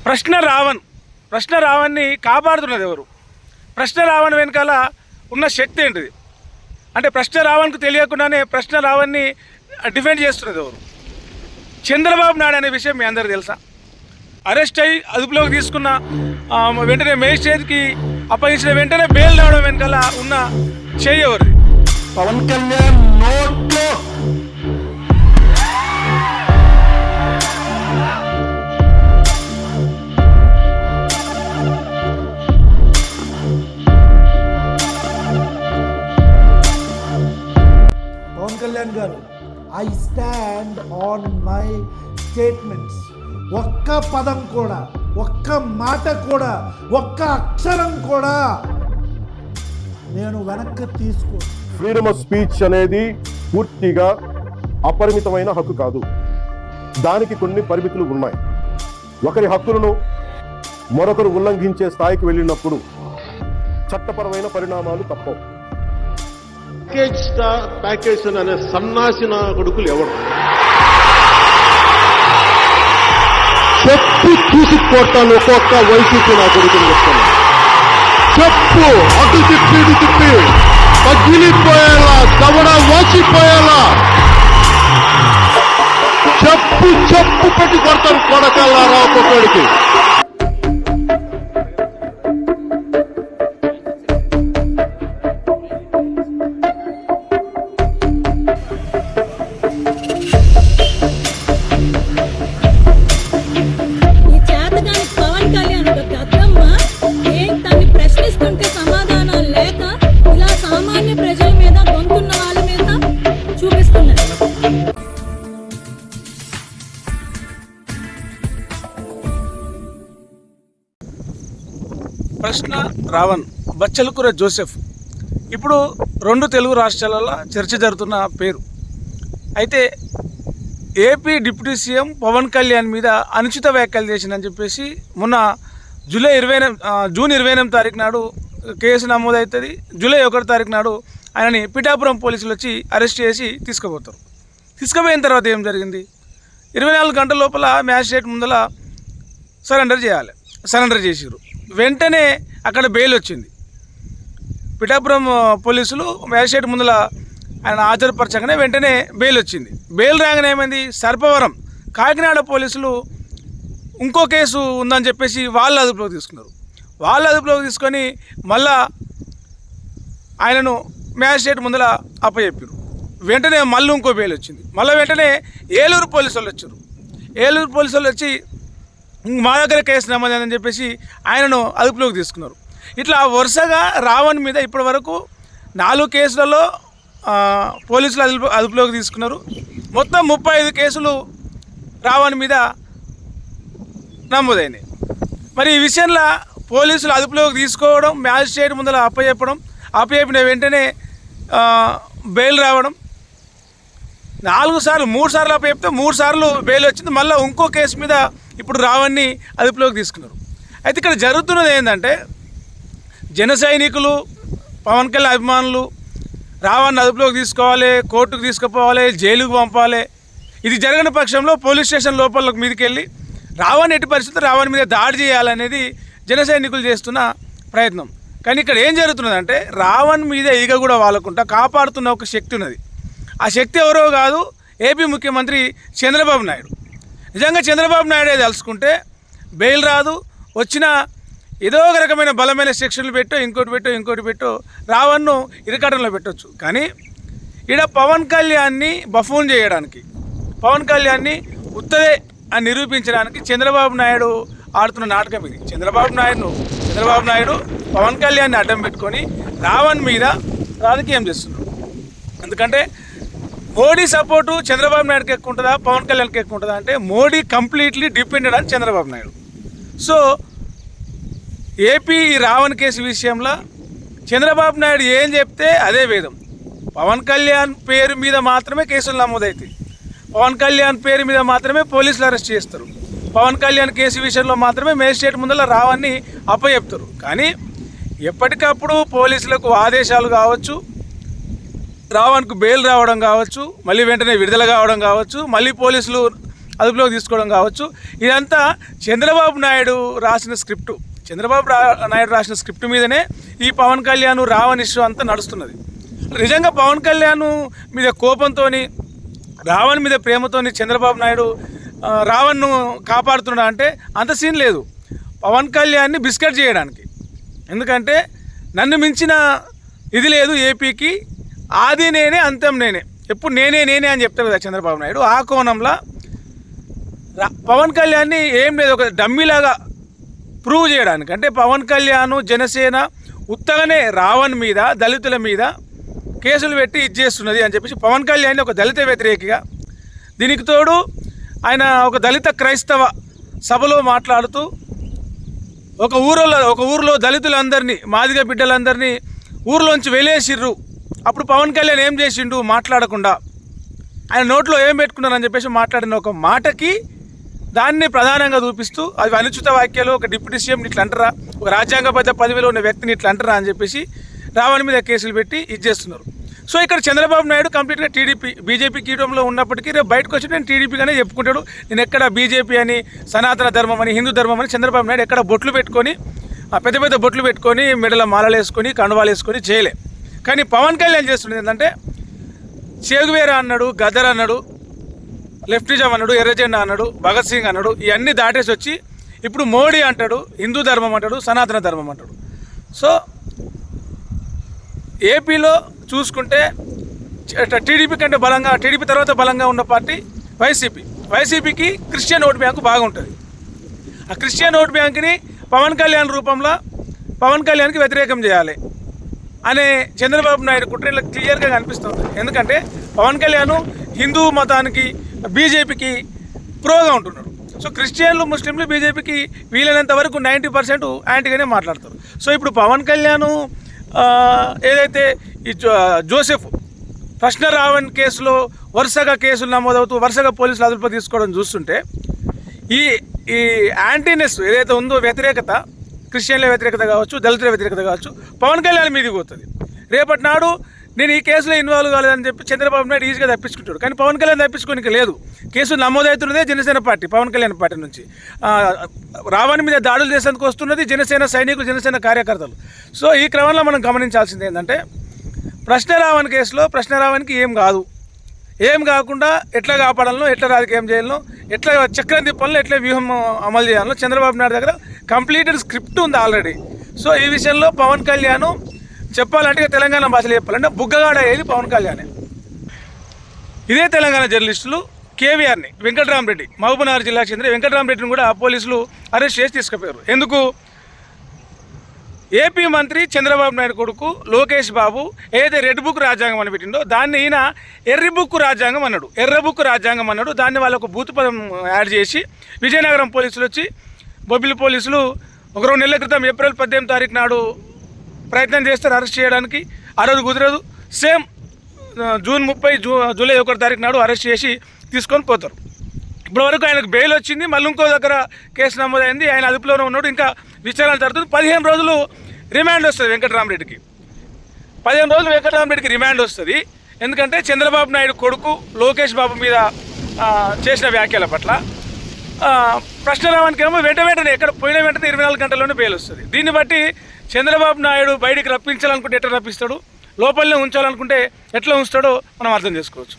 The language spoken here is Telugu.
ప్రశ్న రావణ్ని కాపాడుతున్నది ఎవరు? ప్రశ్న రావణ్ వెనకాల ఉన్న శక్తి ఏంటిది? అంటే ప్రశ్న రావణ్కు తెలియకుండానే ప్రశ్న రావణ్ని డిఫెండ్ చేస్తున్నది ఎవరు? చంద్రబాబు నాయుడు అనే విషయం మీ అందరికీ తెలుసా? అరెస్ట్ అయ్యి అదుపులోకి తీసుకున్న వెంటనే మేజిస్ట్రేట్కి అప్పగించిన వెంటనే బెయిల్ రావడం వెనకాల ఉన్న చెయ్యి ఎవరిది? పవన్ కళ్యాణ్ నోట్లో పవన్ కళ్యాణ్ గారు, I stand on my statements. ఒక్క పదం కూడా, ఒక్క మాట కూడా, ఒక్క అక్షరం కూడా నేను వెనక్కి తీసుకో. ఫ్రీడమ్ ఆఫ్ స్పీచ్ అనేది పూర్తిగా అపరిమితమైన హక్కు కాదు. దానికి కొన్ని పరిమితులు ఉన్నాయి. ఒకరి హక్కులను మరొకరు ఉల్లంఘించే స్థాయికి వెళ్ళినప్పుడు చట్టపరమైన పరిణామాలు తప్పవు. ప్యాకేజ్ అనే సన్నాసిన కొడుకులు ఎవరు? చెప్పు తీసుకొట్టాను ఒక్కొక్క వైసీపీ నా కొడుకుని చెప్తాను. చెప్పు అటు తిప్పి ఇటు తిప్పి పగిలిపోయేలా, దవడ వాచిపోయేలా చెప్పు పెట్టి కొడతాను కొడకల్లారా ఒక్కొక్కడికి. ప్రశ్న రావణ్, బచ్చలకూర జోసెఫ్ ఇప్పుడు 2 తెలుగు రాష్ట్రాలలో చర్చ జరుగుతున్న పేరు. అయితే AP deputy CM Pawan Kalyan మీద అనుచిత వ్యాఖ్యలు చేసిందని చెప్పేసి మొన్న జూన్ 28 తారీఖు నాడు కేసు నమోదవుతుంది. జూలై 1 తారీఖు నాడు ఆయనని పిఠాపురం పోలీసులు వచ్చి అరెస్ట్ చేసి తీసుకుపోతారు. తీసుకుపోయిన తర్వాత ఏం జరిగింది? 24 గంటల లోపల మ్యాజిస్ట్రేట్ ముందల సరెండర్ చేసిరు. వెంటనే అక్కడ బెయిల్ వచ్చింది. పిఠాపురం పోలీసులు మ్యాజిస్ట్రేట్ ముందల ఆయన హాజరుపరచగానే వెంటనే బెయిల్ వచ్చింది. బెయిల్ రాగానే ఏమైంది? సర్పవరం కాకినాడ పోలీసులు ఇంకో కేసు ఉందని చెప్పేసి వాళ్ళు అదుపులోకి తీసుకున్నారు. వాళ్ళు అదుపులోకి తీసుకొని మళ్ళా ఆయనను మ్యాజిస్ట్రేట్ ముందల అప్పచెప్పారు. వెంటనే మళ్ళీ ఇంకో బెయిల్ వచ్చింది. మళ్ళీ వెంటనే ఏలూరు పోలీసు వాళ్ళు వచ్చారు. ఏలూరు పోలీసు వాళ్ళు వచ్చి మా దగ్గర కేసు నమోదని చెప్పేసి ఆయనను అదుపులోకి తీసుకున్నారు. ఇట్లా వరుసగా రావణ్ మీద ఇప్పటి వరకు 4 కేసులలో పోలీసులు అదుపులోకి తీసుకున్నారు. మొత్తం 35 కేసులు రావణ్ మీద నమోదైనాయి. మరి ఈ విషయంలో పోలీసులు అదుపులోకి తీసుకోవడం, మ్యాజిస్ట్రేట్ ముందర అప్పచెప్పిన వెంటనే బెయిల్ రావడం, 3 సార్లు అప్పచెప్తే 3 సార్లు బెయిల్ వచ్చింది. మళ్ళీ ఇంకో కేసు మీద ఇప్పుడు రావణ్ని అదుపులోకి తీసుకున్నారు. అయితే ఇక్కడ జరుగుతున్నది ఏంటంటే, జన సైనికులు, పవన్ కళ్యాణ్ అభిమానులు రావణ్ని అదుపులోకి తీసుకోవాలి, కోర్టుకు తీసుకుపోవాలి, జైలుకు పంపాలి. ఇది జరగని పక్షంలో పోలీస్ స్టేషన్ లోపల మీదకి వెళ్ళి రావణ్ ఎట్టి పరిస్థితుల్లో రావణ్ మీద దాడి చేయాలనేది జన సైనికులు చేస్తున్న ప్రయత్నం. కానీ ఇక్కడ ఏం జరుగుతున్నదంటే, రావణ్ మీద ఈగ కూడా వాలకుండా కాపాడుతున్న ఒక శక్తి ఉన్నది. ఆ శక్తి ఎవరో కాదు, ఏపీ ముఖ్యమంత్రి చంద్రబాబు నాయుడు. నిజంగా చంద్రబాబు నాయుడే తలుచుకుంటే బెయిల్ రాదు, వచ్చిన ఏదో ఒక రకమైన బలమైన సెక్షన్లు ఇంకోటి పెట్టో రావణ్ను ఇరకాటంలో పెట్టవచ్చు. కానీ ఇక్కడ పవన్ కళ్యాణ్ని బఫూన్ చేయడానికి, పవన్ కళ్యాణ్ని ఉత్తదే అని నిరూపించడానికి చంద్రబాబు నాయుడు ఆడుతున్న నాటకం ఇది. చంద్రబాబు నాయుడు పవన్ కళ్యాణ్ని అడ్డం పెట్టుకొని రావణ్ మీద రాజకీయం చేస్తున్నారు. ఎందుకంటే మోడీ సపోర్టు చంద్రబాబు నాయుడుకి ఎక్కువ ఉంటుందా, పవన్ కళ్యాణ్కి ఎక్కువ ఉంటుందా అంటే మోడీ కంప్లీట్లీ డిపెండెడ్ అని చంద్రబాబు నాయుడు. సో ఏపీ ఈ రావణ్ కేసు విషయంలో చంద్రబాబు నాయుడు ఏం చెప్తే అదే వేదం. పవన్ కళ్యాణ్ పేరు మీద మాత్రమే కేసులు నమోదవుతాయి, పవన్ కళ్యాణ్ పేరు మీద మాత్రమే పోలీసులు అరెస్ట్ చేస్తారు, పవన్ కళ్యాణ్ కేసు విషయంలో మాత్రమే మేజిస్ట్రేట్ ముందర రావణ్ని అప్పచెప్తారు. కానీ ఎప్పటికప్పుడు పోలీసులకు ఆదేశాలు కావచ్చు, రావణ్కు బెయిల్ రావడం కావచ్చు, మళ్ళీ వెంటనే విడుదల కావడం కావచ్చు, మళ్ళీ పోలీసులు అదుపులోకి తీసుకోవడం కావచ్చు, ఇదంతా చంద్రబాబు నాయుడు రాసిన స్క్రిప్టు. నాయుడు రాసిన స్క్రిప్ట్ మీదనే ఈ పవన్ కళ్యాణ్ రావణ్ ఇష్యూ అంతా నడుస్తున్నది. నిజంగా పవన్ కళ్యాణ్ మీద కోపంతో, రావణ్ మీద ప్రేమతో చంద్రబాబు నాయుడు రావణ్ను కాపాడుతున్నాడు అంటే అంత సీన్ లేదు. పవన్ కళ్యాణ్ని బిస్కెట్ చేయడానికి. ఎందుకంటే నన్ను మించిన ఇది లేదు ఏపీకి, ఆది నేనే అంతం నేనే, ఎప్పుడు నేనే అని చెప్తారు కదా చంద్రబాబు నాయుడు. ఆ కోణంలో పవన్ కళ్యాణ్ని ఏం లేదు, ఒక డమ్మీలాగా ప్రూవ్ చేయడానికి. అంటే పవన్ కళ్యాణ్ జనసేన ఉత్తగానే రావణ్ మీద, దళితుల మీద కేసులు పెట్టి ఇచ్చేస్తున్నది అని చెప్పేసి పవన్ కళ్యాణ్ ఒక దళిత వ్యతిరేకిగా, దీనికి తోడు ఆయన ఒక దళిత క్రైస్తవ సభలో మాట్లాడుతూ ఒక ఊరిలో దళితులందరినీ, మాదిగ బిడ్డలందరినీ ఊరిలోంచి వెలేసిర్రు. అప్పుడు పవన్ కళ్యాణ్ ఏం చేసిండు? మాట్లాడకుండా ఆయన నోట్లో ఏం పెట్టుకున్నారని చెప్పేసి మాట్లాడిన ఒక మాటకి దాన్ని ప్రధానంగా చూపిస్తూ అది అనుచిత వ్యాఖ్యలు, ఒక డిప్యూటీ సీఎం ఇట్లా అంటారా, ఒక రాజ్యాంగబద్ధ పదవిలో ఉన్న వ్యక్తిని ఇట్లా అంటారా అని చెప్పేసి రావణ్ మీద కేసులు పెట్టి ఇచ్చేస్తున్నారు. సో ఇక్కడ చంద్రబాబు నాయుడు కంప్లీట్గా బీజేపీ కీటంలో ఉన్నప్పటికీ రేపు బయటకు వచ్చి నేను టీడీపీగానే చెప్పుకుంటాడు. నేను ఎక్కడ బీజేపీ అని, సనాతన ధర్మం అని, హిందూ ధర్మం అని చంద్రబాబు నాయుడు ఎక్కడ బొట్లు పెట్టుకొని, పెద్ద పెద్ద బొట్లు పెట్టుకొని, మెడల మాలలు వేసుకొని, కండువాలు వేసుకొని చేయలే. కానీ పవన్ కళ్యాణ్ చేస్తున్నది ఏంటంటే చేగువేరా అన్నాడు, గదర్ అన్నాడు, లెఫ్టిజం అన్నాడు, ఎర్రజెండా అన్నాడు, భగత్ సింగ్ అన్నాడు, ఇవన్నీ దాటేసి వచ్చి ఇప్పుడు మోడీ అంటాడు, హిందూ ధర్మం అంటాడు, సనాతన ధర్మం అంటాడు. సో ఏపీలో చూసుకుంటే టీడీపీ కంటే బలంగా, టీడీపీ తర్వాత బలంగా ఉన్న పార్టీ వైసీపీకి క్రిస్టియన్ ఓట్ బ్యాంకు బాగా ఉంటుంది. ఆ క్రిస్టియన్ ఓట్ బ్యాంక్ని పవన్ కళ్యాణ్ రూపంలో పవన్ కళ్యాణ్కి వ్యతిరేకం చేయాలి అనే చంద్రబాబు నాయుడు కుట్రలో క్లియర్గా కనిపిస్తుంది. ఎందుకంటే పవన్ కళ్యాణ్ హిందూ మతానికి, బీజేపీకి ప్రోగా ఉంటున్నాడు. సో క్రిస్టియన్లు, ముస్లింలు బీజేపీకి వీలైనంత వరకు 90% యాంటీగానే మాట్లాడతారు. సో ఇప్పుడు పవన్ కళ్యాణ్ ఏదైతే ఈ జోసెఫ్ ప్రశ్న రావణ్ కేసులో వరుసగా కేసులు నమోదవుతూ వరుసగా పోలీసులు అదుపులో తీసుకోవడం చూస్తుంటే ఈ యాంటీనెస్ ఏదైతే ఉందో, వ్యతిరేకత, క్రిస్టియన్ల వ్యతిరేకత కావచ్చు, దళితుల వ్యతిరేకత కావచ్చు, పవన్ కళ్యాణ్ మీదకి పోతుంది. రేపటి నాడు నేను ఈ కేసులో ఇన్వాల్వ్ కాలేదని చెప్పి చంద్రబాబు నాయుడు ఈజీగా తప్పించుకుంటాడు. కానీ పవన్ కళ్యాణ్ తప్పించుకోనికి లేదు. కేసు నమోదవుతున్నదే జనసేన పార్టీ, పవన్ కళ్యాణ్ పార్టీ నుంచి. రావణ్ మీద దాడులు చేసేందుకు వస్తున్నది జనసేన సైనికులు, జనసేన కార్యకర్తలు. సో ఈ క్రమంలో మనం గమనించాల్సింది ఏంటంటే ప్రశ్న రావణ్ కేసులో ప్రశ్న రావణ్కి ఏం కాకుండా ఎట్లా కాపాడాలనో, ఎట్లా రాజకీయం చేయాలనో, ఎట్లా చక్రం తిప్పాలనో, ఎట్లా వ్యూహం అమలు చేయాలనో చంద్రబాబు నాయుడు దగ్గర కంప్లీటెడ్ స్క్రిప్ట్ ఉంది ఆల్రెడీ. సో ఈ విషయంలో పవన్ కళ్యాణ్ చెప్పాలంటే, తెలంగాణ భాషలో చెప్పాలంటే బుగ్గగాడ అయ్యేది పవన్ కళ్యాణే. ఇదే తెలంగాణ జర్నలిస్టులు కేవీఆర్ని, వెంకటరామరెడ్డి, మహబూబ్నగర్ జిల్లాకు చెందిన వెంకటరామరెడ్డిని కూడా పోలీసులు అరెస్ట్ చేసి తీసుకుపోయారు. ఎందుకు? ఏపీ మంత్రి చంద్రబాబు నాయుడు కొడుకు లోకేష్ బాబు ఏదైతే రెడ్ బుక్ రాజ్యాంగం అని పెట్టిండో దాన్ని ఈయన ఎర్ర బుక్ రాజ్యాంగం అన్నాడు. దాన్ని వాళ్ళకు బూతు పదం యాడ్ చేసి విజయనగరం పోలీసులు వచ్చి, బొబ్బిలి పోలీసులు ఒక 2 నెలల క్రితం ఏప్రిల్ 18వ తారీఖు నాడు ప్రయత్నం చేస్తారు అరెస్ట్ చేయడానికి. ఆ రోజు కుదరదు. సేమ్ జూన్ 30, జూలై 1 తారీఖు నాడు అరెస్ట్ చేసి తీసుకొని పోతారు. ఇప్పటివరకు ఆయనకు బెయిల్ వచ్చింది, మళ్ళీ ఇంకో దగ్గర కేసు నమోదైంది, ఆయన అదుపులోనే ఉన్నాడు. ఇంకా విచారణ జరుగుతుంది. 15 రోజులు రిమాండ్ వస్తుంది వెంకటరామరెడ్డికి. 15 రోజులు వెంకటరామరెడ్డికి రిమాండ్ వస్తుంది. ఎందుకంటే చంద్రబాబు నాయుడు కొడుకు లోకేష్ బాబు మీద చేసిన వ్యాఖ్యల పట్ల. ప్రశ్న రావణ్కేమో వెంటనే ఎక్కడ పోయిన వెంటనే 24 గంటల్లోనే బెయిల్ వస్తుంది. దీన్ని బట్టి చంద్రబాబు నాయుడు బయటికి రప్పించాలనుకుంటే ఎట్లా రప్పిస్తాడు, లోపలనే ఉంచాలనుకుంటే ఎట్లా ఉంచుతాడో మనం అర్థం చేసుకోవచ్చు.